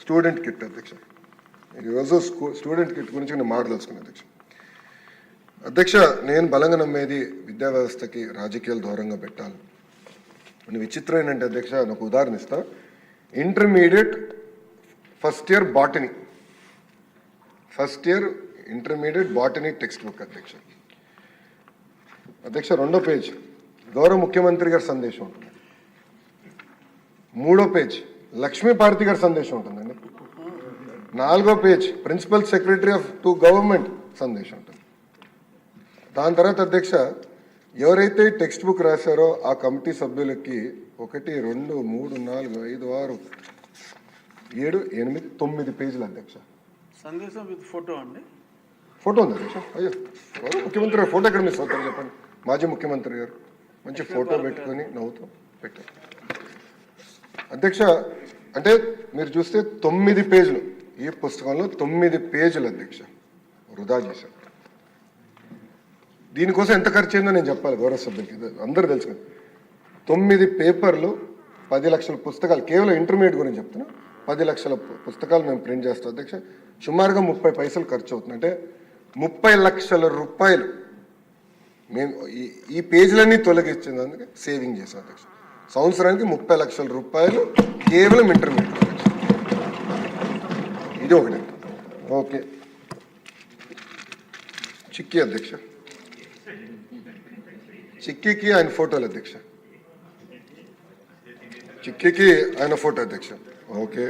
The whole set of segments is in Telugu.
స్టూడెంట్ కిట్ అధ్యక్ష. ఈరోజు స్టూడెంట్ కిట్ గురించి నేను మాట్లాడుతున్నాను అధ్యక్ష. అధ్యక్ష, నేను బలంగా నమ్మేది విద్యా వ్యవస్థకి రాజకీయాలు దూరంగా పెట్టాలి. విచిత్రం ఏంటంటే అధ్యక్ష, నాకు ఉదాహరణ ఇస్తా. Intermediate first year intermediate botany text book అధ్యక్ష. అధ్యక్ష, 2వ పేజ్ గౌరవ ముఖ్యమంత్రి గారి సందేశం ఉంటుంది. 3వ పేజ్ లక్ష్మీపార్వతి గారి సందేశం ఉంటుందండి. 4వ page principal secretary of to government సందేశం ఉంటుంది. దాని తర్వాత అధ్యక్ష, ఎవరైతే టెక్స్ట్ బుక్ రాశారో ఆ కమిటీ సభ్యులకి 1 2 3 4 5 6 7 8 9 పేజీలు అధ్యక్ష. సందేశం విత్ ఫోటో అండి. ఫోటో ఉంది అధ్యక్ష. అయ్యో, ముఖ్యమంత్రి గారు ఫోటో ఎక్కడ మిస్ అవుతారు చెప్పండి. మాజీ ముఖ్యమంత్రి గారు మంచి ఫోటో పెట్టుకొని నవ్వుతూ పెట్టారు అధ్యక్ష. అంటే మీరు చూస్తే 9 పేజీలు, ఈ పుస్తకంలో 9 పేజీలు అధ్యక్ష వృధా చేశారు. దీనికోసం ఎంత ఖర్చు అయిందో నేను చెప్పాలి గౌరవ సభ్యులకి, అందరూ తెలుసు కదా. 9 పేపర్లు, 10 లక్షల పుస్తకాలు, కేవలం ఇంటర్మీడియట్ గురించి చెప్తున్నా. 10 లక్షల పుస్తకాలు మేము ప్రింట్ చేస్తాం అధ్యక్ష. సుమారుగా 30 పైసలు ఖర్చు అవుతుంది. అంటే 30 లక్షల రూపాయలు మేము ఈ పేజీలన్నీ తొలగించేందుకు సేవింగ్ చేసాం అధ్యక్ష. సంవత్సరానికి 30 లక్షల రూపాయలు కేవలం ఇంటర్మీడియట్ అధ్యక్ష. ఇది ఒకటి. ఓకే, చిక్కీ అధ్యక్ష. చిక్కీకి ఆయన ఫోటోలు అధ్యక్ష. చిక్కీకి ఆయన ఫోటో అధ్యక్ష. ఓకే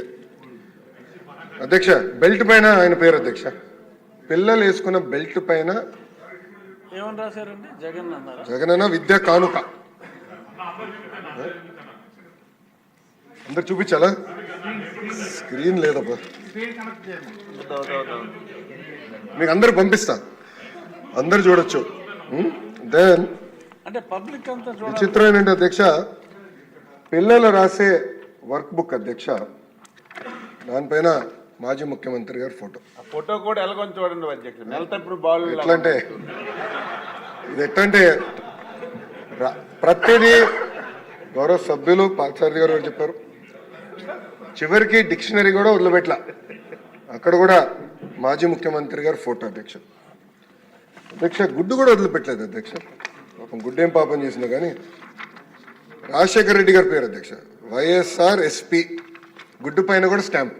అధ్యక్ష, బెల్ట్ పైన ఆయన పేరు అధ్యక్ష. పిల్లలు వేసుకున్న బెల్ట్ పైన ఏమని రాశారండి? జగనన్న విద్యా కానుక. అందరు చూపించాలా? స్క్రీన్ లేదబ్బా, మీకు అందరు పంపిస్తా, అందరు చూడొచ్చు. దెన్ అంటే పబ్లిక్ అంతా విచిత్రం ఏంటంటే అధ్యక్ష, పిల్లలు రాసే వర్క్ బుక్ అధ్యక్ష, దానిపైన మాజీ ముఖ్యమంత్రి గారి ఫోటో. ఫోటో కూడా ఎలాగొని చూడండి అధ్యక్ష. నెలతప్పుడు బాల్ ఎట్లంటే ఇది ఎట్లంటే ప్రతిదీ గౌరవ సభ్యులు పార్థసారథి గారు చెప్పారు. చివరికి డిక్షనరీ కూడా వదిలిపెట్ల, అక్కడ కూడా మాజీ ముఖ్యమంత్రి గారి ఫోటో అధ్యక్ష. అధ్యక్ష, గుడ్డు కూడా వదిలిపెట్టలేదు అధ్యక్ష. పాపం గుడ్డేం పాపం చేసినా కానీ రాజశేఖర రెడ్డి గారి పేరు అధ్యక్ష. వైఎస్ఆర్ ఎస్పీ గుడ్డు పైన కూడా స్టాంప్.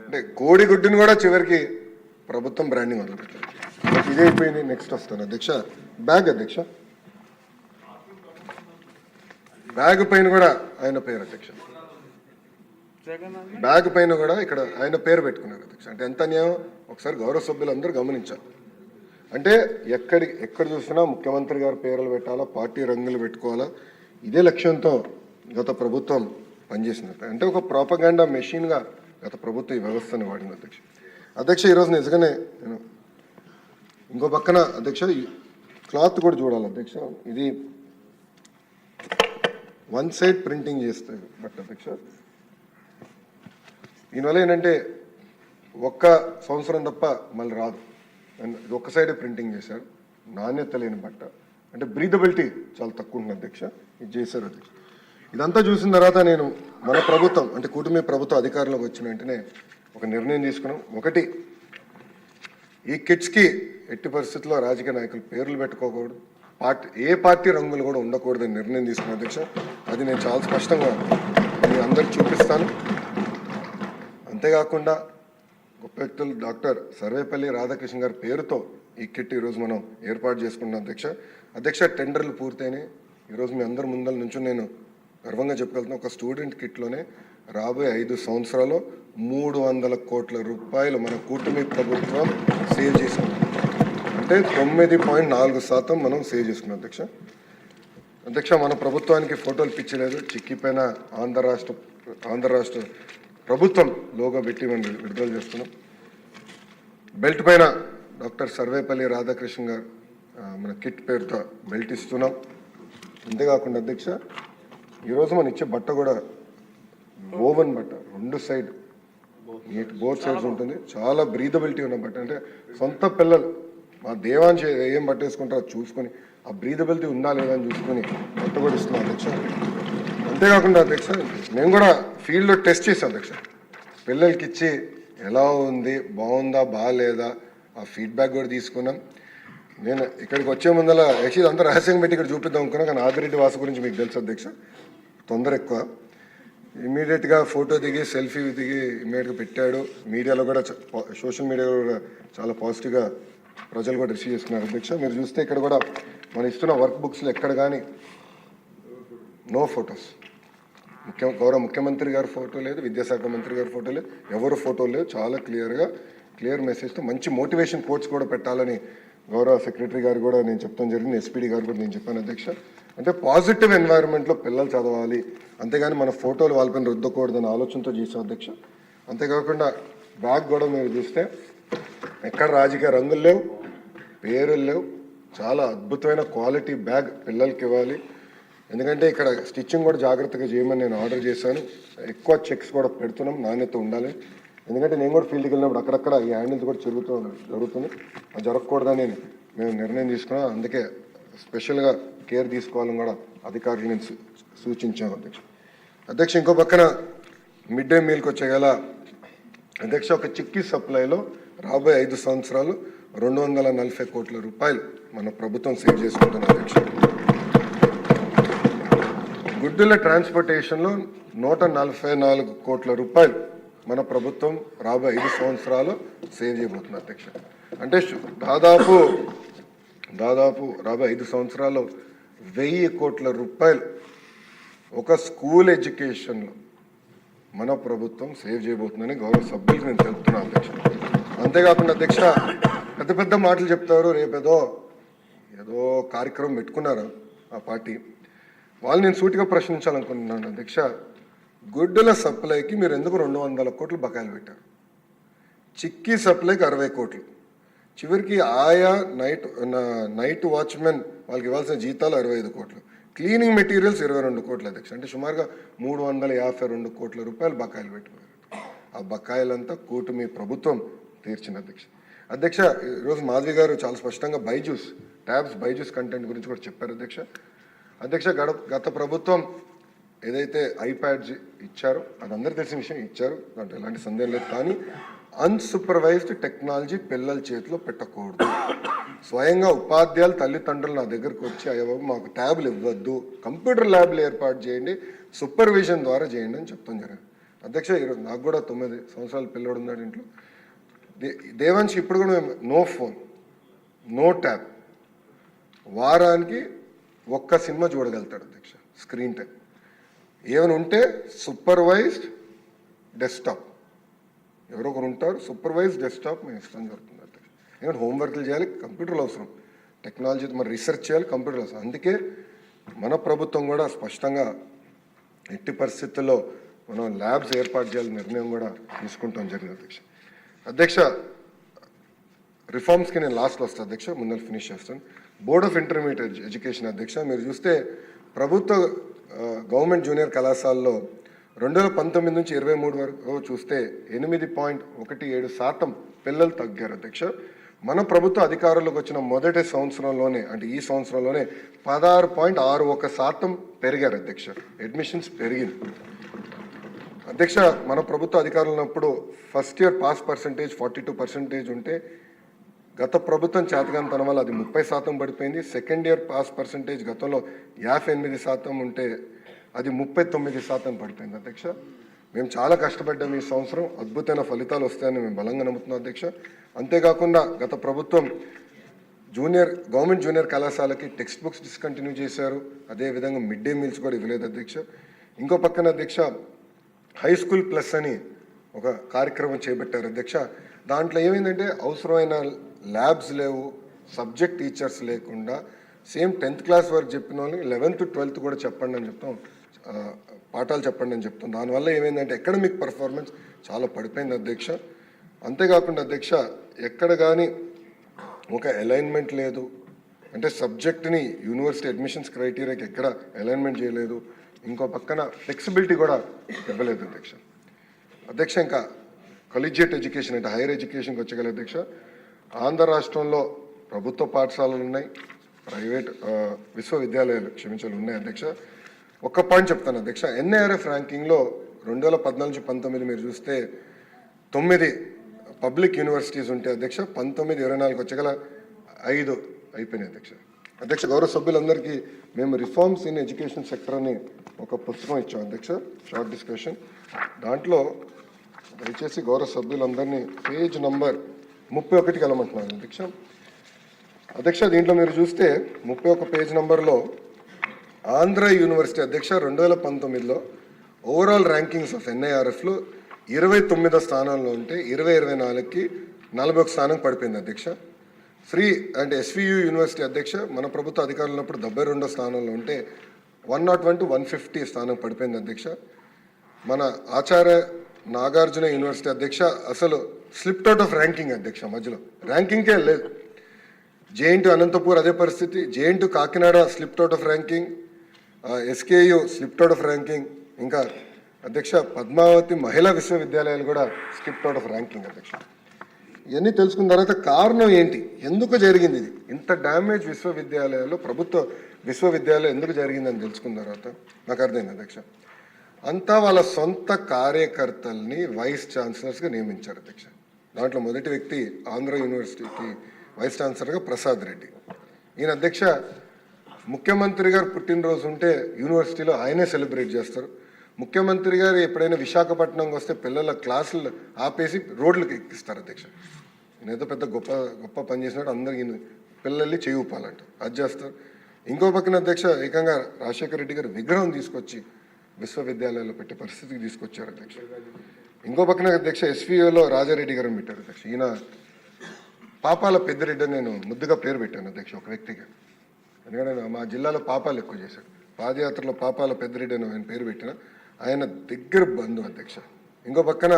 అంటే కోడి గుడ్డుని కూడా చివరికి ప్రభుత్వం బ్రాండింగ్ వదిలిపెట్టారు. ఇదే అయిపోయింది. నెక్స్ట్ వస్తాను అధ్యక్ష. బ్యాగ్ అధ్యక్ష, బ్యాగ్ పైన కూడా ఆయన పేరు అధ్యక్ష. బ్యాగ్ పైన కూడా ఇక్కడ ఆయన పేరు పెట్టుకున్నారు అధ్యక్ష. అంటే ఎంత అన్యాయం ఒకసారి గౌరవ సభ్యులు అందరూ గమనించారు. అంటే ఎక్కడ చూసినా ముఖ్యమంత్రి గారి పేర్లు పెట్టాలా, పార్టీ రంగులు పెట్టుకోవాలా, ఇదే లక్ష్యంతో గత ప్రభుత్వం పనిచేసినట్టు. అంటే ఒక ప్రాపగాండా మెషిన్గా గత ప్రభుత్వం ఈ వ్యవస్థను వాడింది అధ్యక్ష. అధ్యక్ష, ఈరోజు నిజంగానే నేను ఇంకో పక్కన అధ్యక్ష ఈ క్లాత్ కూడా చూడాలి అధ్యక్ష. ఇది 1 సైడ్ ప్రింటింగ్ చేస్తాయి బట్ అధ్యక్ష. దీనివల్ల ఏంటంటే ఒక్క సంవత్సరం తప్ప మళ్ళీ రాదు. ఒక సైడే ప్రింటింగ్ చేశారు, నాణ్యత లేని బట్ట. అంటే బ్రీదబిలిటీ చాలా తక్కువ ఉంటుంది అధ్యక్ష. ఇది చేశారు అధ్యక్ష. ఇదంతా చూసిన తర్వాత నేను మన ప్రభుత్వం అంటే కూటమి ప్రభుత్వం అధికారంలోకి వచ్చిన వెంటనే ఒక నిర్ణయం తీసుకున్నాం. ఒకటి, ఈ కిట్స్కి ఎట్టి పరిస్థితుల్లో రాజకీయ నాయకులు పేర్లు పెట్టుకోకూడదు, ఏ పార్టీ రంగులు కూడా ఉండకూడదని నిర్ణయం తీసుకున్నాను అధ్యక్ష. అది నేను చాలా స్పష్టంగా మీ అందరికి చూపిస్తాను. అంతేకాకుండా గొప్ప వ్యక్తులు డాక్టర్ సర్వేపల్లి రాధాకృష్ణ గారి పేరుతో ఈ కిట్ ఈరోజు మనం ఏర్పాటు చేసుకున్నాం అధ్యక్ష. అధ్యక్ష, టెండర్లు పూర్తయినాయి. ఈరోజు మీ అందరి ముందల నుంచి నేను గర్వంగా చెప్పగలుగుతున్నాను, ఒక స్టూడెంట్ కిట్లోనే రాబోయే 5 సంవత్సరాల్లో 300 కోట్ల రూపాయలు మన కూటమి ప్రభుత్వం సేవ్ చేసింది. అంటే 9.4% మనం సేవ్ చేసుకున్నాం అధ్యక్ష. అధ్యక్ష, మన ప్రభుత్వానికి ఫోటోలు పిచ్చలేదు. చిక్కీ పైన ఆంధ్ర రాష్ట్ర ప్రభుత్వం లోగో పెట్టి మనం విడుదల చేస్తున్నాం. బెల్ట్ పైన డాక్టర్ సర్వేపల్లి రాధాకృష్ణ గారు మన కిట్ పేరుతో బెల్ట్ ఇస్తున్నాం. అంతేకాకుండా అధ్యక్ష, ఈరోజు మనం ఇచ్చే బట్ట కూడా ఓవెన్ బట్ట, 2 సైడ్ నీట్ బోత్ సైడ్స్ ఉంటుంది. చాలా బ్రీదబిలిటీ ఉన్న బట్ట. అంటే సొంత పిల్లలు మా దేవాంశ ఏం పట్టేసుకుంటారో చూసుకొని ఆ బ్రీదబిలిటీ ఉందా లేదా అని చూసుకొని బట్ట కూడా ఇస్తున్నాం అధ్యక్ష. అంతేకాకుండా అధ్యక్ష, నేను కూడా ఫీల్డ్లో టెస్ట్ చేశాను అధ్యక్ష. పిల్లలకి ఇచ్చి ఎలా ఉంది, బాగుందా బాగాలేదా ఆ ఫీడ్బ్యాక్ కూడా తీసుకున్నాం. నేను ఇక్కడికి వచ్చే ముందర యాక్చువల్లీ అంతా రహస్యంగా పెట్టి ఇక్కడ చూపిద్దాం అనుకున్నా, కానీ ఆదిరెడ్డి వాసు గురించి మీకు తెలుసు అధ్యక్ష, తొందర ఎక్కువ. ఇమీడియట్గా ఫోటో దిగి సెల్ఫీ దిగి ఇమీడియట్గా పెట్టాడు. మీడియాలో కూడా సోషల్ మీడియాలో కూడా చాలా పాజిటివ్గా ప్రజలు కూడా రిసీవ్ చేసుకున్నారు అధ్యక్ష. మీరు చూస్తే ఇక్కడ కూడా మనం ఇస్తున్న వర్క్ బుక్స్లో ఎక్కడ కానీ నో ఫొటోస్, గౌరవ ముఖ్యమంత్రి గారి ఫోటో లేదు, విద్యాశాఖ మంత్రి గారి ఫోటో లేదు, ఎవరు ఫోటో లేదు. చాలా క్లియర్ మెసేజ్తో మంచి మోటివేషన్ కోట్స్ కూడా పెట్టాలని గౌరవ సెక్రటరీ గారు కూడా నేను చెప్తాను జరిగింది, ఎస్పీడీ గారు కూడా నేను చెప్పాను అధ్యక్ష. అంటే పాజిటివ్ ఎన్వైరన్మెంట్లో పిల్లలు చదవాలి, అంతేగాని మన ఫోటోలు వాళ్ళపైన రుద్దకూడదని ఆలోచనతో చేసాం అధ్యక్ష. అంతేకాకుండా బ్యాగ్ కూడా మీరు చూస్తే ఎక్కడ రాజకీయ రంగులు లేవు, పేరులు లేవు, చాలా అద్భుతమైన క్వాలిటీ బ్యాగ్ పిల్లలకి ఇవ్వాలి. ఎందుకంటే ఇక్కడ స్టిచ్చింగ్ కూడా జాగ్రత్తగా చేయమని నేను ఆర్డర్ చేశాను. ఎక్కువ చెక్స్ కూడా పెడుతున్నాం, నాణ్యత ఉండాలి. ఎందుకంటే నేను కూడా ఫీల్డ్కి వెళ్ళినప్పుడు అక్కడక్కడ ఈ హ్యాండిల్స్ కూడా జరుగుతుంది, అది జరగకూడదని మేము నిర్ణయం తీసుకున్నాం. అందుకే స్పెషల్గా కేర్ తీసుకోవాలని కూడా అధికారులు నేను సూచించాను అధ్యక్ష. ఇంకో పక్కన మిడ్ డే మీల్కి వచ్చేగల అధ్యక్ష, ఒక చిక్కీ సప్లైలో రాబోయే 5 సంవత్సరాలు 240 కోట్ల రూపాయలు మన ప్రభుత్వం సేవ్ చేసుకుంటుంది అధ్యక్ష. గుడ్డుల ట్రాన్స్పోర్టేషన్లో 144 కోట్ల రూపాయలు మన ప్రభుత్వం రాబోయే 5 సంవత్సరాలు సేవ్ చేయబోతుంది అధ్యక్ష. అంటే దాదాపు రాబోయే 5 సంవత్సరాలు 1000 కోట్ల రూపాయలు ఒక స్కూల్ ఎడ్యుకేషన్లో మన ప్రభుత్వం సేవ్ చేయబోతుందని గౌరవ సభ్యులకు నేను తెలుపుతున్నాను అధ్యక్ష. అంతేకాకుండా అధ్యక్ష, పెద్ద మాటలు చెప్తారు, రేపేదో కార్యక్రమం పెట్టుకున్నారు ఆ పార్టీ వాళ్ళు. నేను సూటిగా ప్రశ్నించాలనుకుంటున్నాను అధ్యక్ష, గుడ్డుల సప్లైకి మీరు ఎందుకు 200 కోట్లు బకాయిలు పెట్టారు? చిక్కీ సప్లైకి 60 కోట్లు, చివరికి ఆయా నైట్ వాచ్మెన్ వాళ్ళకి ఇవ్వాల్సిన జీతాలు 65 కోట్లు, క్లీనింగ్ మెటీరియల్స్ 22 కోట్లు అధ్యక్ష. అంటే సుమారుగా 352 కోట్ల రూపాయలు బకాయిలు పెట్టిపోయారు. ఆ బకాయిలంతా కూటమి ప్రభుత్వం తీర్చిన అధ్యక్ష. ఈరోజు మాధవి గారు చాలా స్పష్టంగా బైజూస్ కంటెంట్ గురించి కూడా చెప్పారు అధ్యక్ష. గత ప్రభుత్వం ఏదైతే ఐప్యాడ్స్ ఇచ్చారో అది అందరికీ తెలిసిన విషయం, ఇచ్చారు, దాంట్లో ఎలాంటి సందేహం లేదు. కానీ అన్సూపర్వైజ్డ్ టెక్నాలజీ పిల్లల చేతిలో పెట్టకూడదు. స్వయంగా ఉపాధ్యాయులు తల్లిదండ్రులు నా దగ్గరకు వచ్చి అయ్యో మాకు ట్యాబ్లు ఇవ్వద్దు, కంప్యూటర్ ల్యాబ్లు ఏర్పాటు చేయండి, సూపర్విజన్ ద్వారా చేయండి అని చెప్తాం జరిగింది అధ్యక్ష. ఈరోజు నాకు కూడా 9 సంవత్సరాల పిల్లడు ఉన్నాడు ఇంట్లో. దేవాంశ్ ఇప్పుడు కూడా మేము నో ఫోన్, నో ట్యాబ్, వారానికి 1 సినిమా చూడగలుగుతాడు అధ్యక్ష. స్క్రీన్ టైం ఏమైనా ఉంటే సూపర్వైజ్డ్ డెస్క్టాప్, ఎవరో ఒకరు ఉంటారు, సూపర్వైజ్డ్ డెస్క్టాప్ మేము ఇష్టం జరుగుతుంది అధ్యక్ష. ఎందుకంటే హోంవర్క్లు చేయాలి, కంప్యూటర్లు అవసరం, టెక్నాలజీ మరి రీసెర్చ్ చేయాలి, కంప్యూటర్లు అవసరం. అందుకే మన ప్రభుత్వం కూడా స్పష్టంగా ఎట్టి పరిస్థితుల్లో మనం ల్యాబ్స్ ఏర్పాటు చేయాలని నిర్ణయం కూడా తీసుకుంటాం జరిగింది అధ్యక్ష. రిఫార్మ్స్కి నేను లాస్ట్లో వస్తాను అధ్యక్ష, ముందర ఫినిష్ చేస్తాను. బోర్డ్ ఆఫ్ ఇంటర్మీడియట్ ఎడ్యుకేషన్ అధ్యక్ష, మీరు చూస్తే ప్రభుత్వ గవర్నమెంట్ జూనియర్ కళాశాలలో 2019 నుంచి 23 వరకు చూస్తే 8.17% పిల్లలు తగ్గారు అధ్యక్ష. మన ప్రభుత్వ అధికారులకు వచ్చిన మొదటి సంవత్సరంలోనే, అంటే ఈ సంవత్సరంలోనే 16.61% పెరిగారు అధ్యక్ష. అడ్మిషన్స్ పెరిగింది అధ్యక్ష. మన ప్రభుత్వ అధికారులు ఉన్నప్పుడు ఫస్ట్ ఇయర్ పాస్ పర్సంటేజ్ 42% ఉంటే గత ప్రభుత్వం చేతగానితనం వల్ల అది 30% పడిపోయింది. సెకండ్ ఇయర్ పాస్ పర్సంటేజ్ గతంలో 58% ఉంటే అది 39% పడిపోయింది అధ్యక్ష. మేము చాలా కష్టపడ్డాం, ఈ సంవత్సరం అద్భుతమైన ఫలితాలు వస్తాయని మేము బలంగా నమ్ముతున్నాం అధ్యక్ష. అంతేకాకుండా గత ప్రభుత్వం గవర్నమెంట్ జూనియర్ కళాశాలకి టెక్స్ట్ బుక్స్ డిస్కంటిన్యూ చేశారు, అదేవిధంగా మిడ్ డే మీల్స్ కూడా ఇవ్వలేదు అధ్యక్ష. ఇంకో పక్కన అధ్యక్ష హై స్కూల్ ప్లస్ అని ఒక కార్యక్రమం చేపట్టారు అధ్యక్ష. దాంట్లో ఏమైందంటే అవసరమైన ల్యాబ్స్ లేవు, సబ్జెక్ట్ టీచర్స్ లేకుండా సేమ్ 10th క్లాస్ వరకు చెప్పిన వాళ్ళని 11th 12th కూడా చెప్పండి అని చెప్తాం, పాఠాలు చెప్పండి అని చెప్తాం. దానివల్ల ఏమైందంటే అకాడమిక్ పర్ఫార్మెన్స్ చాలా పడిపోయింది అధ్యక్ష. అంతేకాకుండా అధ్యక్ష ఎక్కడ కానీ ఒక అలైన్మెంట్ లేదు, అంటే సబ్జెక్ట్ని యూనివర్సిటీ అడ్మిషన్స్ క్రైటీరియాకి ఎక్కడ అలైన్మెంట్ చేయలేదు. ఇంకో పక్కన ఫ్లెక్సిబిలిటీ కూడా ఇవ్వలేదు అధ్యక్ష. ఇంకా కాలేజియేట్ ఎడ్యుకేషన్ అంటే హైయర్ ఎడ్యుకేషన్కి వచ్చగల అధ్యక్ష, ఆంధ్ర రాష్ట్రంలో ప్రభుత్వ పాఠశాలలు ఉన్నాయి, ప్రైవేట్ విశ్వవిద్యాలయాలు ఉన్నాయి అధ్యక్ష. ఒక్క పాయింట్ చెప్తాను అధ్యక్ష. ఎన్ఐఆర్ఎఫ్ ర్యాంకింగ్లో 2014 నుంచి 19 మీరు చూస్తే 9 పబ్లిక్ యూనివర్సిటీస్ ఉంటే అధ్యక్ష 19-24 వచ్చగల 5 అయిపోయినాయి అధ్యక్ష. అధ్యక్ష గౌరవ సభ్యులందరికీ మేము రిఫార్మ్స్ ఇన్ ఎడ్యుకేషన్ సెక్టర్ అని ఒక పుస్తకం ఇచ్చాం అధ్యక్ష, షార్ట్ డిస్కషన్. దాంట్లో దయచేసి గౌరవ సభ్యులందరినీ పేజ్ నంబర్ 31కి వెళ్ళమంటున్నాను అధ్యక్ష. అధ్యక్ష దీంట్లో మీరు చూస్తే 31 పేజ్ నంబర్లో ఆంధ్ర యూనివర్సిటీ అధ్యక్ష 2019లో ఓవరాల్ ర్యాంకింగ్స్ ఆఫ్ NIRFలో 29వ స్థానంలో ఉంటే 2024కి 41 స్థానం పడిపోయింది అధ్యక్ష. ఫ్రీ అంటే SVU యూనివర్సిటీ అధ్యక్ష మన ప్రభుత్వ అధికారులు ఉన్నప్పుడు 72వ స్థానంలో ఉంటే 101 to 150 స్థానం పడిపోయింది అధ్యక్ష. మన ఆచార్య నాగార్జున యూనివర్సిటీ అధ్యక్ష అసలు స్లిప్ట్ అవుట్ ఆఫ్ ర్యాంకింగ్ అధ్యక్ష, మధ్యలో ర్యాంకింగ్కే లేదు. JNT అనంతపూర్ అదే పరిస్థితి, JNT Kakinada split out of ranking, SKU split out of ranking, ఇంకా అధ్యక్ష పద్మావతి మహిళా విశ్వవిద్యాలయాలు కూడా స్లిప్ట్ అవుట్ ఆఫ్ ర్యాంకింగ్ అధ్యక్ష. ఇవన్నీ తెలుసుకున్న తర్వాత కారణం ఏంటి, ఎందుకు జరిగింది ఇది, ఇంత డ్యామేజ్ విశ్వవిద్యాలయాల్లో ప్రభుత్వ విశ్వవిద్యాలయం ఎందుకు జరిగిందని తెలుసుకున్న తర్వాత నాకు అర్థమైంది అధ్యక్ష. అంతా వాళ్ళ సొంత కార్యకర్తల్ని వైస్ ఛాన్సలర్స్గా నియమించారు అధ్యక్ష. దాంట్లో మొదటి వ్యక్తి ఆంధ్ర యూనివర్సిటీకి వైస్ ఛాన్సలర్గా ప్రసాద్ రెడ్డి. ఈయన అధ్యక్ష ముఖ్యమంత్రి గారు పుట్టినరోజు ఉంటే యూనివర్సిటీలో ఆయనే సెలబ్రేట్ చేస్తారు. ముఖ్యమంత్రి గారు ఎప్పుడైనా విశాఖపట్నంకి వస్తే పిల్లల క్లాసులు ఆపేసి రోడ్లకు ఎక్కిస్తారు అధ్యక్ష. ఈయన ఏదో పెద్ద గొప్ప గొప్ప పని చేసినట్టు అందరికి పిల్లల్ని చేయి ఊపాలంట, అది చేస్తారు. ఇంకో పక్కన అధ్యక్ష ఏకంగా రాజశేఖర రెడ్డి గారు విగ్రహం తీసుకొచ్చి విశ్వవిద్యాలయాల్లో పెట్టే పరిస్థితికి తీసుకొచ్చారు అధ్యక్ష. ఇంకో పక్కన అధ్యక్ష SVUలో రాజారెడ్డి గారిని పెట్టారు అధ్యక్ష. ఈయన పాపాల పెద్దిరెడ్డి అని నేను ముద్దుగా పేరు పెట్టాను అధ్యక్ష ఒక వ్యక్తిగా, ఎందుకంటే మా జిల్లాలో పాపాలు ఎక్కువ చేశాడు. పాదయాత్రలో పాపాల పెద్దిరెడ్డి అని ఆయన పేరు పెట్టిన ఆయన దగ్గర బంధు అధ్యక్ష. ఇంకో పక్కన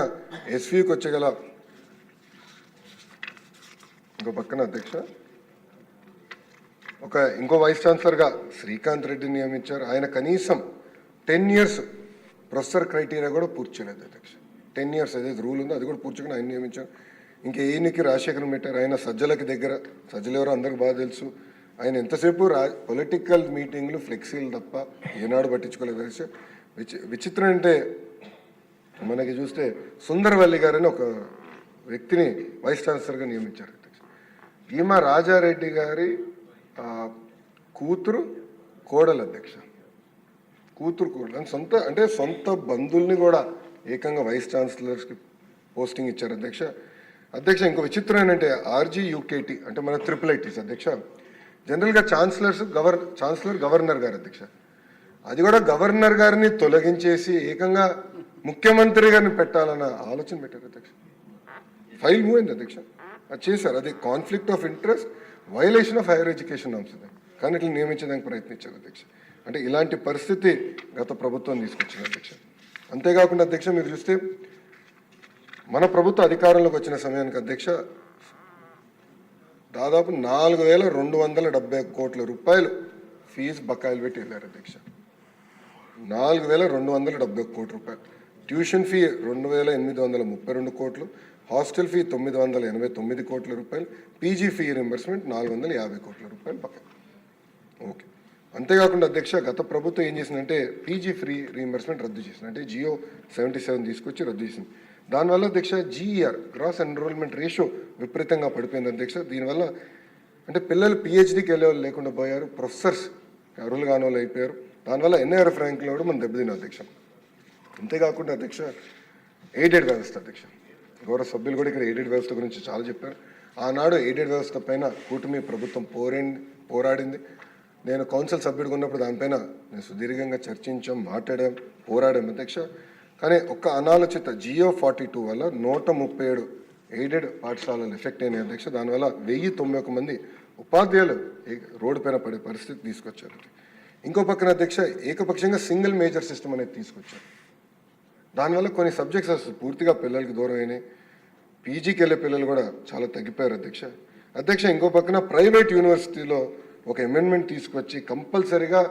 SVUకి వచ్చేగల ఇంకో పక్కన అధ్యక్ష ఇంకో వైస్ ఛాన్సలర్గా శ్రీకాంత్ రెడ్డిని నియమించారు. ఆయన కనీసం 10 years ప్రొఫెసర్ క్రైటీరియా కూడా పూర్తి చేయలేదు అధ్యక్ష. 10 years ఏదైతే రూల్ ఉందో అది కూడా పూర్తిగా ఆయన నియమించారు. ఇంకా ఈయనకి రాజశేఖరం పెట్టారు. ఆయన సజ్జలకి దగ్గర, సజ్జలు ఎవరో అందరికి బాగా తెలుసు. ఆయన ఎంతసేపు పొలిటికల్ మీటింగ్లు ఫ్లెక్సీలు తప్ప ఏనాడు పట్టించుకోలేదు అధ్యక్ష. విచిత్రం అంటే మనకి చూస్తే సుందరవల్లి గారని ఒక వ్యక్తిని వైస్ ఛాన్సలర్గా నియమించారు అధ్యక్ష. ఈమె రాజారెడ్డి గారి కూతురు కోడలు అధ్యక్ష, కూతురు సొంత బంధువుల్ని కూడా ఏకంగా వైస్ ఛాన్సలర్స్కి పోస్టింగ్ ఇచ్చారు అధ్యక్ష. అధ్యక్ష ఇంకో విచిత్రం ఏంటంటే RGUKT అంటే మన IIITs అధ్యక్ష. జనరల్గా ఛాన్సలర్ గవర్నర్ గారు అధ్యక్ష. అది కూడా గవర్నర్ గారిని తొలగించేసి ఏకంగా ముఖ్యమంత్రి గారిని పెట్టాలన్న ఆలోచన పెట్టారు అధ్యక్ష. ఫైల్ మూవ్ అయింది అధ్యక్ష, అది చేశారు. అది conflict of interest, violation of higher education norms అది, కానీ ఇట్లా నియమించడానికి ప్రయత్నించారు అధ్యక్ష. అంటే ఇలాంటి పరిస్థితి గత ప్రభుత్వం తీసుకొచ్చింది అధ్యక్ష. అంతేకాకుండా అధ్యక్ష మీరు చూస్తే మన ప్రభుత్వ అధికారంలోకి వచ్చిన సమయానికి అధ్యక్ష దాదాపు 4,270 కోట్ల రూపాయలు ఫీజు బకాయిలు పెట్టి వెళ్ళారు అధ్యక్ష. 4,270 కోట్ల రూపాయలు. ట్యూషన్ ఫీ 2,832 కోట్లు, హాస్టల్ ఫీ 989 కోట్ల రూపాయలు, పీజీ ఫీ రింబర్స్మెంట్ 450 కోట్ల రూపాయలు బకాయి. ఓకే. అంతేకాకుండా అధ్యక్ష గత ప్రభుత్వం ఏం చేసిందంటే పీజీ ఫ్రీ రీఎంబర్స్మెంట్ రద్దు చేసింది, అంటే GO 77 తీసుకొచ్చి రద్దు చేసింది. దానివల్ల అధ్యక్ష GER గ్రాస్ ఎన్రోల్మెంట్ రేషియో విపరీతంగా పడిపోయింది అధ్యక్ష. దీనివల్ల అంటే పిల్లలు PhDకి వెళ్ళే వాళ్ళు లేకుండా పోయారు, ప్రొఫెసర్స్ అర్హులు కాని వాళ్ళు అయిపోయారు. దానివల్ల NIRF ర్యాంకులో కూడా మనం దెబ్బతిన్నాం అధ్యక్ష. అంతేకాకుండా అధ్యక్ష ఎయిడెడ్ వ్యవస్థ అధ్యక్ష, గౌరవ సభ్యులు కూడా ఇక్కడ ఎయిడెడ్ వ్యవస్థ గురించి చాలా చెప్పారు. ఆనాడు ఎయిడెడ్ వ్యవస్థ పైన కూటమి ప్రభుత్వం పోరాడింది. నేను కౌన్సిల్ సభ్యుడిగా ఉన్నప్పుడు దానిపైన నేను సుదీర్ఘంగా చర్చించాం, మాట్లాడాం, పోరాడాం అధ్యక్ష. కానీ ఒక్క అనాలోచిత GO 42 వల్ల 137 ఎయిడెడ్ పాఠశాలలు ఎఫెక్ట్ అయినాయి అధ్యక్ష. దానివల్ల 1091 మంది ఉపాధ్యాయులు రోడ్డు పైన పడే పరిస్థితి తీసుకొచ్చారు. ఇంకో పక్కన అధ్యక్ష ఏకపక్షంగా సింగిల్ మేజర్ సిస్టమ్ అనేది తీసుకొచ్చారు. దానివల్ల కొన్ని సబ్జెక్ట్స్ అసలు పూర్తిగా పిల్లలకి దూరం అయినాయి. పీజీకి వెళ్ళే పిల్లలు కూడా చాలా తగ్గిపోయారు అధ్యక్ష. ఇంకో పక్కన ప్రైవేట్ యూనివర్సిటీలో ఒక అమెండ్మెంట్ తీసుకొచ్చి కంపల్సరీగా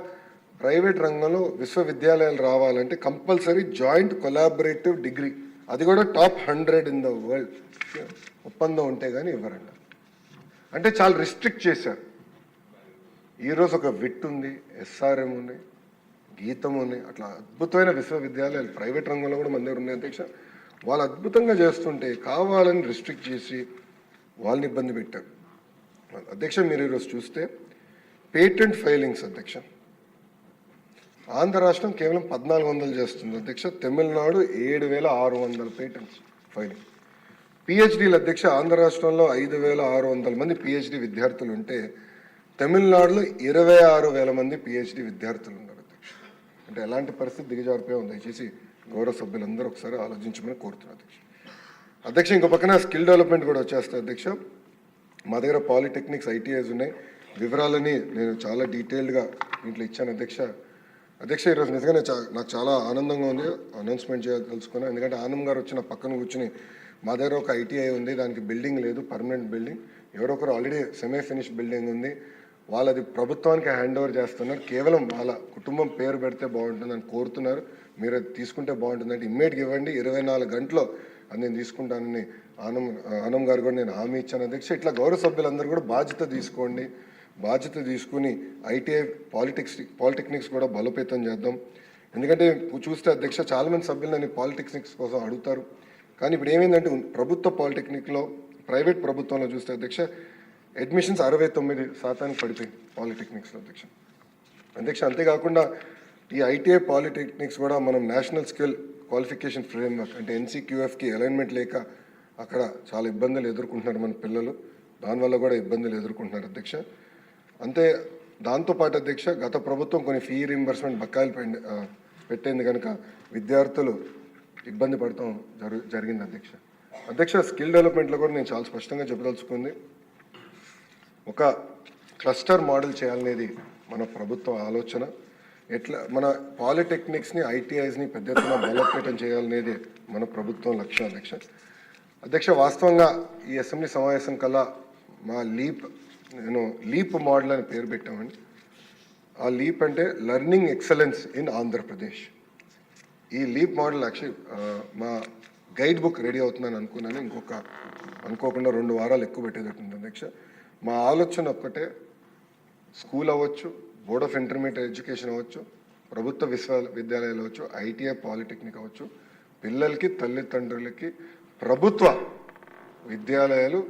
ప్రైవేట్ రంగంలో విశ్వవిద్యాలయాలు రావాలంటే కంపల్సరీ జాయింట్ కొలాబరేటివ్ డిగ్రీ, అది కూడా టాప్ 100 ఇన్ ద వరల్డ్ ఒప్పందం ఉంటే కానీ ఇవ్వరంట. అంటే చాలా రిస్ట్రిక్ట్ చేశారు. ఈరోజు ఒక విట్ ఉంది, SRM ఉంది, గీతం ఉన్నాయి, అట్లా అద్భుతమైన విశ్వవిద్యాలయాలు ప్రైవేట్ రంగంలో కూడా మన దగ్గర ఉన్నాయి అధ్యక్ష. వాళ్ళు అద్భుతంగా చేస్తుంటే కావాలని రిస్ట్రిక్ట్ చేసి వాళ్ళని ఇబ్బంది పెట్టారు అధ్యక్ష. మీరు ఈరోజు చూస్తే పేటెంట్ ఫైలింగ్స్ అధ్యక్ష, ఆంధ్ర రాష్ట్రం కేవలం 1400 చేస్తుంది అధ్యక్ష. Tamil Nadu 7600 patents filing. పిహెచ్డీలు అధ్యక్ష, ఆంధ్ర రాష్ట్రంలో 5600 మంది పిహెచ్డి విద్యార్థులు ఉంటే తమిళనాడులో 26,000 మంది పిహెచ్డి విద్యార్థులు ఉన్నారు అధ్యక్ష. అంటే ఎలాంటి పరిస్థితి దిగజారిపోయి ఉంది, దయచేసి గౌరవ సభ్యులందరూ ఒకసారి ఆలోచించమని కోరుతున్నారు అధ్యక్ష. అధ్యక్ష ఇంకో పక్కన స్కిల్ డెవలప్మెంట్ కూడా వచ్చేస్తాయి అధ్యక్ష. మా దగ్గర పాలిటెక్నిక్స్, ఐటీఐస్ ఉన్నాయి. వివరాలని నేను చాలా డీటెయిల్డ్గా దీంట్లో ఇచ్చాను అధ్యక్ష. అధ్యక్ష ఈరోజు నిజంగానే నాకు చాలా ఆనందంగా ఉంది అనౌన్స్మెంట్ తెలుసుకున్నాను. ఎందుకంటే ఆనంద్ గారు వచ్చిన పక్కన కూర్చుని మా దగ్గర ఒక ఐటీఐ ఉంది, దానికి బిల్డింగ్ లేదు, పర్మనెంట్ బిల్డింగ్. ఎవరొకరు ఆల్రెడీ సెమీ ఫినిష్ బిల్డింగ్ ఉంది, వాళ్ళది ప్రభుత్వానికి హ్యాండ్ ఓవర్ చేస్తున్నారు. కేవలం వాళ్ళ కుటుంబం పేరు పెడితే బాగుంటుందని కోరుతున్నారు. మీరు అది తీసుకుంటే బాగుంటుందంటే ఇమ్మీడియట్గా ఇవ్వండి, 24 గంటల్లో అది నేను తీసుకుంటానని ఆనం గారు కూడా నేను హామీ ఇచ్చాను అధ్యక్ష. ఇట్లా గౌరవ సభ్యులందరూ కూడా బాధ్యత తీసుకోండి, బాధ్యత తీసుకుని ఐటీఐ పాలిటెక్నిక్స్ కూడా బలోపేతం చేద్దాం. ఎందుకంటే చూస్తే అధ్యక్ష చాలామంది సభ్యులు నన్ను పాలిటెక్నిక్స్ కోసం అడుగుతారు. కానీ ఇప్పుడు ఏమైందంటే ప్రభుత్వ పాలిటెక్నిక్లో, ప్రైవేట్ ప్రభుత్వంలో చూస్తే అధ్యక్ష అడ్మిషన్స్ 69% పడిపోయింది పాలిటెక్నిక్స్లో అధ్యక్ష. అంతేకాకుండా ఈ ఐటీఐ పాలిటెక్నిక్స్ కూడా మనం నేషనల్ స్కిల్ క్వాలిఫికేషన్ ఫ్రేమ్వర్క్ అంటే NCQFకి అలైన్మెంట్ లేక అక్కడ చాలా ఇబ్బందులు ఎదుర్కొంటున్నారు మన పిల్లలు. దానివల్ల కూడా ఇబ్బందులు ఎదుర్కొంటున్నారు అధ్యక్ష. దాంతోపాటు అధ్యక్ష గత ప్రభుత్వం కొన్ని ఫీ రీంబర్స్మెంట్ బకాయిలు పెట్టింది కనుక విద్యార్థులు ఇబ్బంది పడటం జరిగింది అధ్యక్ష. స్కిల్ డెవలప్మెంట్లో కూడా నేను చాలా స్పష్టంగా చెప్పదలుచుకుంది, ఒక క్లస్టర్ మోడల్ చేయాలనేది మన ప్రభుత్వ ఆలోచన. ఎట్లా మన పాలిటెక్నిక్స్ని, ఐటీఐస్ని పెద్ద ఎత్తున బలోపేతం చేయాలనేది మన ప్రభుత్వం లక్ష్యం అధ్యక్ష. వాస్తవంగా ఈ అసెంబ్లీ సమావేశం కల్లా మా లీప్ మోడల్ అని పేరు పెట్టామండి. ఆ లీప్ అంటే లెర్నింగ్ ఎక్సలెన్స్ ఇన్ ఆంధ్రప్రదేశ్. ఈ లీప్ మోడల్ యాక్చువల్లీ మా గైడ్ బుక్ రెడీ అవుతుందని అనుకున్నాను. అనుకోకుండా 2 వారాలు ఎక్కువ పెట్టేటట్టుంది అధ్యక్ష. మా ఆలోచన ఒక్కటే, స్కూల్ అవ్వచ్చు, బోర్డ్ ఆఫ్ ఇంటర్మీడియట్ ఎడ్యుకేషన్ అవ్వచ్చు, ప్రభుత్వ విశ్వవిద్యాలయాలు అవ్వచ్చు, ఐటీఐ పాలిటెక్నిక్ అవ్వచ్చు, పిల్లలకి, తల్లిదండ్రులకి ప్రభుత్వ విద్యాలయాలు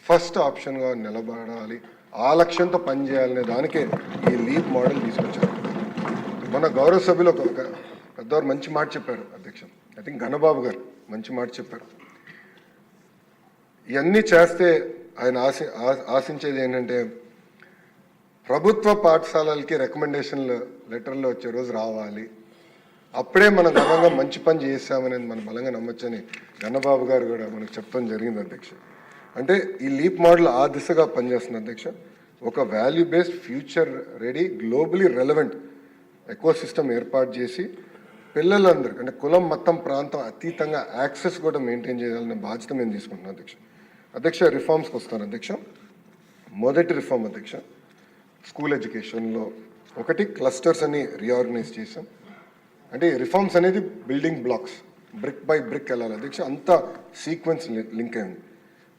ఫస్ట్ ఆప్షన్గా నిలబడాలి, ఆ లక్ష్యంతో పనిచేయాలనే దానికే ఈ లీప్ మోడల్ తీసుకొచ్చారు. మన గౌరవ సభ్యులు ఒక పెద్దవారు మంచి మాట చెప్పారు అధ్యక్ష. ఐ థింక్ ఘనబాబు గారు మంచి మాట చెప్పారు. ఇవన్నీ చేస్తే ఆయన ఆశించేది ఏంటంటే ప్రభుత్వ పాఠశాలలకి రికమెండేషన్లు లెటర్లు వచ్చే రోజు రావాలి, అప్పుడే మనం గర్వంగా మంచి పని చేసామనేది మనం బలంగా నమ్మొచ్చని గన్నబాబు గారు కూడా మనకు చెప్పడం జరిగింది అధ్యక్ష. అంటే ఈ లీప్ మోడల్ ఆ దిశగా పనిచేస్తుంది అధ్యక్ష. ఒక value based, future ready, globally relevant ecosystem ఏర్పాటు చేసి పిల్లలందరికీ అంటే కులం, మతం, ప్రాంతం అతీతంగా యాక్సెస్ కూడా మెయింటైన్ చేయాలనే బాధ్యత మేము తీసుకుంటున్నాం అధ్యక్ష. రిఫార్మ్స్కి వస్తాను అధ్యక్ష. మొదటి రిఫార్మ్ అధ్యక్ష, స్కూల్ ఎడ్యుకేషన్లో ఒకటి క్లస్టర్స్ అని రీఆర్గనైజ్ చేసాం. అంటే రిఫార్మ్స్ అనేది building blocks, brick by brick వెళ్ళాలి అధ్యక్ష. అంతా సీక్వెన్స్ లింక్ అయింది.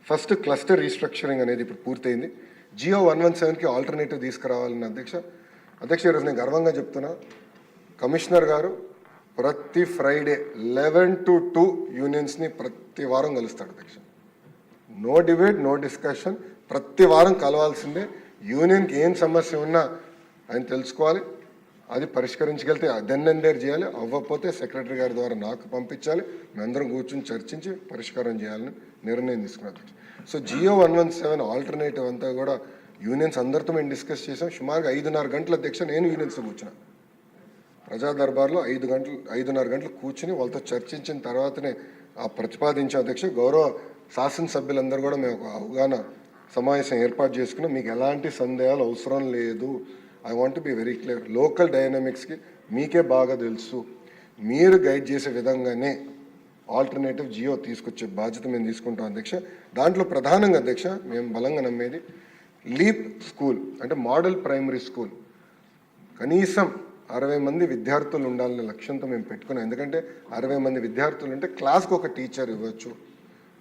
ఫస్ట్ క్లస్టర్ రీస్ట్రక్చరింగ్ అనేది ఇప్పుడు పూర్తయింది. జియో 117కి ఆల్టర్నేటివ్ తీసుకురావాలని అధ్యక్ష ఈరోజు నేను గర్వంగా చెప్తున్నా, కమిషనర్ గారు ప్రతి ఫ్రైడే 11 to 2 యూనియన్స్ని ప్రతి వారం కలుస్తాడు అధ్యక్ష. నో డిబేట్, నో డిస్కషన్, ప్రతి వారం కలవాల్సిందే. యూనియన్కి ఏం సమస్య ఉన్నా ఆయన తెలుసుకోవాలి, అది పరిష్కరించగలిగితే దెన్నెందేరు చేయాలి, అవ్వకపోతే సెక్రటరీ గారి ద్వారా నాకు పంపించాలి, మేమందరం కూర్చొని చర్చించి పరిష్కారం చేయాలని నిర్ణయం తీసుకున్నాం. సో జియో 117 ఆల్టర్నేటివ్ అంతా కూడా యూనియన్స్ అందరితో మేము డిస్కస్ చేసాం. సుమారుగా 5.5 గంటల అధ్యక్ష నేను యూనియన్స్తో కూర్చున్నా. ప్రజా దర్బార్లో 5.5 గంటలు కూర్చుని వాళ్ళతో చర్చించిన తర్వాతనే ఆ ప్రతిపాదించిన అధ్యక్ష. గౌరవ శాసనసభ్యులందరూ కూడా మేము ఒక అవగాహన సమావేశం ఏర్పాటు చేసుకున్నాం. మీకు ఎలాంటి సందేహాలు అవసరం లేదు. I want to be very clear. Local డైనమిక్స్కి మీకే బాగా తెలుసు, మీరు గైడ్ చేసే విధంగానే ఆల్టర్నేటివ్ జియో తీసుకొచ్చే బాధ్యత మేము తీసుకుంటాం అధ్యక్ష. దాంట్లో ప్రధానంగా అధ్యక్ష మేము బలంగా నమ్మేది లీప్ స్కూల్ అంటే మోడల్ ప్రైమరీ స్కూల్. కనీసం 60 మంది విద్యార్థులు ఉండాలనే లక్ష్యంతో మేము పెట్టుకున్నాం. ఎందుకంటే 60 మంది విద్యార్థులు ఉంటే క్లాస్కి ఒక టీచర్ ఇవ్వచ్చు,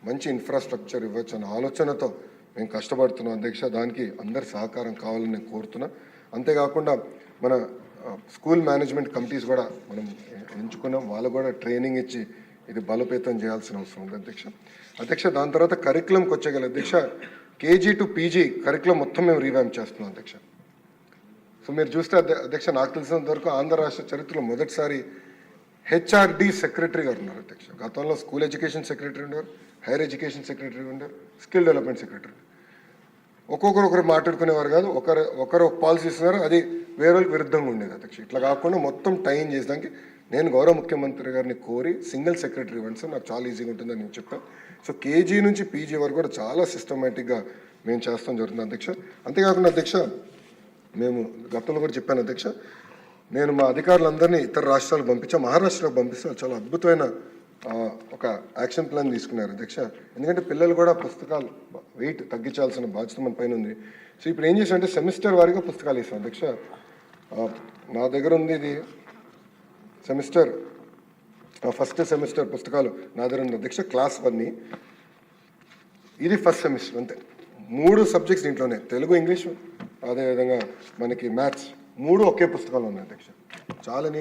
మంచి ఇన్ఫ్రాస్ట్రక్చర్ ఇవ్వచ్చు అన్న ఆలోచనతో మేము కష్టపడుతున్నాం అధ్యక్ష. దానికి అందరి సహకారం కావాలని నేను కోరుతున్నా. అంతేకాకుండా మన స్కూల్ మేనేజ్మెంట్ కమిటీస్ కూడా మనం ఎంచుకున్నాం, వాళ్ళు కూడా ట్రైనింగ్ ఇచ్చి ఇది బలోపేతం చేయాల్సిన అవసరం ఉంది అధ్యక్ష. దాని తర్వాత కరికులంకి వచ్చేగల అధ్యక్ష, కేజీ టు పీజీ కరికులం మొత్తం మేము రీవ్యాంప్ చేస్తున్నాం అధ్యక్ష. సో మీరు చూస్తే అధ్యక్ష, నాకు తెలిసినంత వరకు ఆంధ్ర రాష్ట్ర చరిత్రలో మొదటిసారి హెచ్ఆర్డి సెక్రటరీ గారు ఉన్నారు అధ్యక్ష. గతంలో స్కూల్ ఎడ్యుకేషన్ సెక్రటరీ ఉండేవారు, హైయర్ ఎడ్యుకేషన్ సెక్రటరీ ఉండేవారు, స్కిల్ డెవలప్మెంట్ సెక్రటరీ. ఒకరు మాట్లాడుకునేవారు కాదు, ఒకరు ఒక పాలసీ ఇస్తున్నారు, అది వేరేకి విరుద్ధంగా ఉండేది అధ్యక్ష. ఇట్లా కాకుండా మొత్తం టైం చేసేదానికి నేను గౌరవ ముఖ్యమంత్రి గారిని కోరి సింగిల్ సెక్రటరీ ఇవ్వండి సార్, నాకు చాలా ఈజీగా ఉంటుందని నేను చెప్పాను. సో కేజీ నుంచి పీజీ వరకు కూడా చాలా సిస్టమేటిక్గా మేము చేస్తాం జరుగుతుంది అధ్యక్ష. అంతేకాకుండా అధ్యక్ష, మేము గతంలో కూడా చెప్పాను అధ్యక్ష, నేను మా అధికారులందరినీ ఇతర రాష్ట్రాలకు పంపించా, మహారాష్ట్రకు పంపిస్తే చాలా అద్భుతమైన ఒక యాక్షన్ ప్లాన్ తీసుకున్నారు అధ్యక్ష. ఎందుకంటే పిల్లలు కూడా పుస్తకాలు వెయిట్ తగ్గించాల్సిన బాధ్యత మన పైన ఉంది. సో ఇప్పుడు ఏం చేసామంటే సెమిస్టర్ వారీగా పుస్తకాలు ఇస్తాం అధ్యక్ష. నా దగ్గర ఉంది ఇది సెమిస్టర్, ఫస్ట్ సెమిస్టర్ పుస్తకాలు నా దగ్గర ఉంది అధ్యక్ష. క్లాస్ 1 ఇది ఫస్ట్ సెమిస్టర్, అంతే 3 సబ్జెక్ట్స్ దీంట్లోనే, తెలుగు, ఇంగ్లీషు, అదేవిధంగా మనకి మ్యాథ్స్, 3 ఒకే పుస్తకాలు ఉన్నాయి అధ్యక్ష. చాలా నీట్.